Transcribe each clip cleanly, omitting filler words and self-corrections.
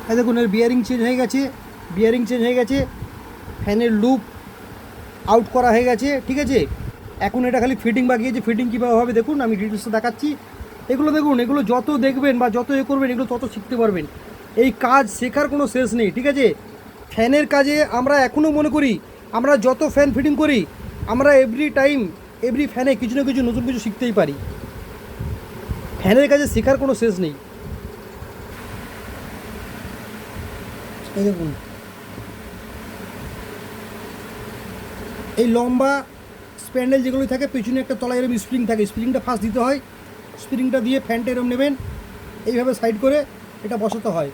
এই দেখুন এর বিয়ারিং চেঞ্জ হয়ে গেছে, ফ্যানের লুপ আউট করা হয়ে গেছে, ঠিক আছে। এখন এটা খালি ফিটিং বাকি আছে। ফিটিং কীভাবে হবে দেখুন, আমি ডিটেলসটা দেখাচ্ছি। এগুলো দেখুন, এগুলো যত দেখবেন বা যত করবেন এগুলো তত শিখতে পারবেন। এই কাজ শেখার কোনো শেষ নেই, ঠিক আছে। ফ্যানের কাজে আমরা এখনও মনে করি, আমরা যত ফ্যান ফিটিং করি আমরা এভরি ফ্যানে কিছু না কিছু নতুন কিছু শিখতেই পারি। ফ্যানের কাজে শেখার কোনো শেষ নেই। এই দেখুন, এই লম্বা স্প্যান্ডেল যেগুলো থাকে পেছনে একটা তলায় এরকম স্প্রিং থাকে, স্প্রিংটা ফার্স্ট দিতে হয়। স্প্রিংটা দিয়ে ফ্যানটা এরকম নেবেন, এইভাবে সাইড করে এটা বসাতে হয়।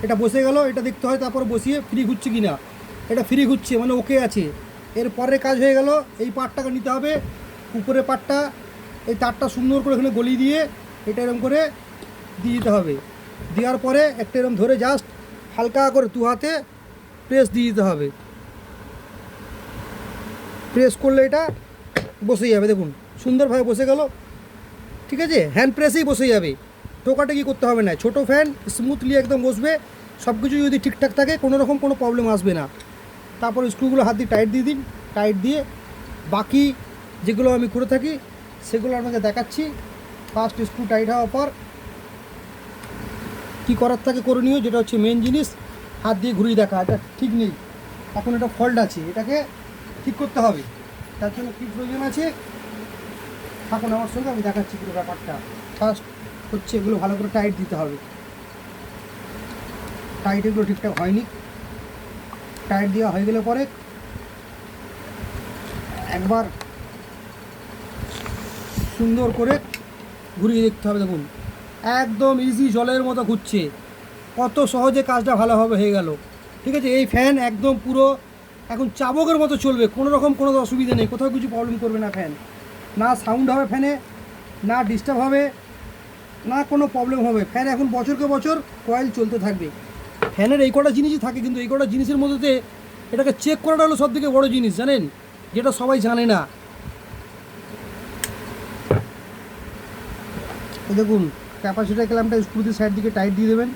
এটা বসে গেল, এটা দেখতে হয়, তারপর বসিয়ে ফ্রি ঘুরছে কি না। এটা ফ্রি ঘুরছে মানে ওকে আছে। এর পরের কাজ হয়ে গেল, এই পার্টটাকে নিতে হবে, উপরের পার্টটা, এই তারটা সুন্দর করে এখানে গলিয়ে দিয়ে এটা এরকম করে দিয়ে দিতে হবে। দেওয়ার পরে একটা এরকম ধরে জাস্ট হালকা করে দু হাতে প্রেস দিয়ে দিতে হবে। প্রেস করলে এটা বসে যাবে, দেখুন সুন্দরভাবে বসে গেল, ঠিক আছে। হ্যান্ড প্রেসেই বসে যাবে, টোকাটাকি করতে হবে না। ছোটো ফ্যান স্মুথলি একদম বসবে, সব কিছু যদি ঠিকঠাক থাকে কোনো রকম কোনো প্রবলেম আসবে না। তারপর স্ক্রুগুলো হাত দিয়ে টাইট দিয়ে দিন, টাইট দিয়ে বাকি যেগুলো আমি করে থাকি সেগুলো আপনাকে দেখাচ্ছি। ফার্স্ট স্ক্রু টাইট হওয়ার পর কী করার থাকে করণীয়, যেটা হচ্ছে মেন জিনিস, হাত দিয়ে ঘুরিয়ে দেখা। এটা ঠিক নেই, এখন এটা ফল্ট আছে, এটাকে ঠিক করতে হবে। তার জন্য কী প্রয়োজন আছে থাকুন আমার সঙ্গে, আমি দেখাচ্ছি পুরো ব্যাপারটা। ফার্স্ট হচ্ছে এগুলো ভালো করে টাইট দিতে হবে। টাইট এগুলো ঠিকঠাক হয়নি, টাইট দেওয়া হয়ে গেলে পরে একবার সুন্দর করে ঘুরিয়ে দেখতে হবে। দেখুন একদম ইজি জলের মতো ঘুরছে, কত সহজে কাজটা ভালোভাবে হয়ে গেল, ঠিক আছে। এই ফ্যান একদম পুরো এখন চাবকের মতো চলবে, কোনো রকম কোনো অসুবিধা নেই, কোথাও কিছু প্রবলেম করবে না ফ্যান। না সাউন্ড হবে ফ্যানে, না ডিস্টার্ব হবে, না কোনো প্রবলেম হবে। ফ্যান এখন বছরকে বছর কয়েল চলতে থাকবে। ফ্যানের এই কটা জিনিসই থাকে, কিন্তু এই কটা জিনিসের মধ্যে এটাকে চেক করাটা হলো সবথেকে বড় জিনিস, জানেন, যেটা সবাই জানে না। দেখুন ক্যাপাসিটার ক্ল্যাম্পটা স্ক্রুতে সাইড দিকে টাইট দিয়ে দেবেন।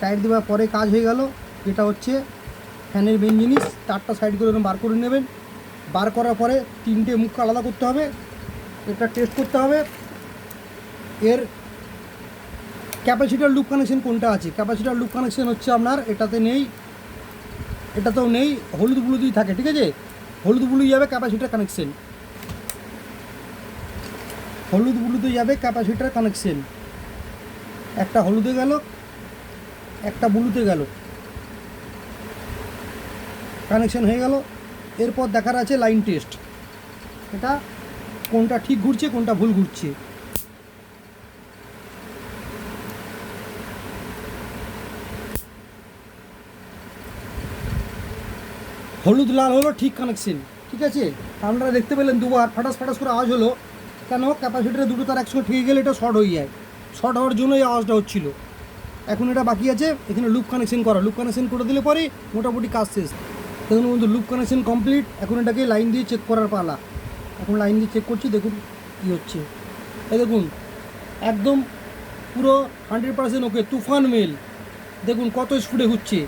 টাইট দেওয়ার পরে কাজ হয়ে গেল, যেটা হচ্ছে ফ্যানের মেন জিনিস, তারটা সাইড করে বার করে নেবেন। বার করার পরে তিনটে মুখ আলাদা করতে হবে, এটা টেস্ট করতে হবে এর ক্যাপাসিটার লুপ কানেকশন কোনটা আছে। ক্যাপাসিটার লুপ কানেকশন হচ্ছে আপনার এটাতে নেই, এটাতেও নেই, হলুদ ব্লুতেই থাকে, ঠিক আছে। হলুদ ব্লুই যাবে ক্যাপাসিটার কানেকশন, হলুদ ব্লুতে যাবে ক্যাপাসিটার কানেকশন। একটা হলুদে গেল, একটা ব্লুতে গেল, কানেকশন হয়ে গেল। এরপর দেখার আছে লাইন টেস্ট, এটা কোনটা ঠিক ঘুরছে কোনটা ভুল ঘুরছে। হলুদ লাল হলো ঠিক কানেকশন, ঠিক আছে। আপনারা দেখতে পেলেন দুবার ফাটাস ফাটাস করে আওয়াজ হলো, কেন? ক্যাপাসিটারে দুটো তার একসঙ্গে ঠেকে গেলে এটা শর্ট হয়ে যায়, শর্ট হওয়ার জন্য এই আওয়াজটা হচ্ছিল। এখন এটা বাকি আছে এখানে লুপ কানেকশন করা, লুপ কানেকশন করে দিলে পরে মোটামুটি কাজ শেষ। দেখুন বন্ধু, লুপ কানেকশন কমপ্লিট। এখন এটাকে লাইন দিয়ে চেক করার পালা। এখন লাইন দিয়ে চেক করছি, দেখুন কী হচ্ছে। এই দেখুন একদম পুরো 100% ওকে, তুফান মেল। দেখুন কত স্পিডে ঘুরছে।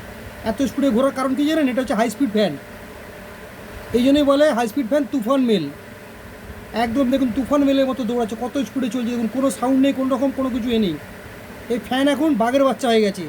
এত স্পিডে ঘোরার কারণ কি জানেন? এটা হচ্ছে হাই স্পিড ফ্যান, এই জন্যই বলে হাই স্পিড ফ্যান তুফান মেল। একদম দেখুন তুফান মেলের মতো দৌড়াচ্ছে, কত স্পিডে চলছে দেখুন, কোনো সাউন্ড নেই, কোনো রকম কোনো কিছু নেই। এই ফ্যান এখন বাঘের বাচ্চা হয়ে গেছে।